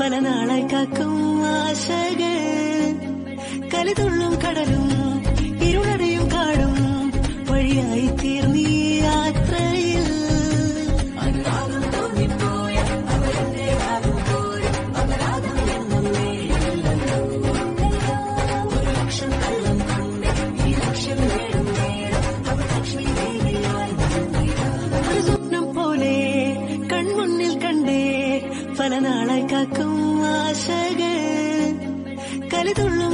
പല നാളായി കാക്കും ആശകൾ, കലിതുള്ളും കടലും ഇരുളറിയും കാടും വഴിയായി തീർന്നീ യാത്രയിൽ. അനുരാഗം തോന്നിപ്പോയ അവരുടെ ആകുമ്പോഴും അപരാധം എന്നും നേരില്ലല്ലോ. ഒരു ലക്ഷം കള്ളം കൊണ്ട് ഈ ലക്ഷ്യം നേടും നേടും അവർ ലക്ഷ്മി ദേവിയായി. ഒരു സ്വപ്നം പോലെ കൺമുന്നിൽ കണ്ടേ പല നാളായി കാക്കും ആശകൾ, കലിതുള്ളും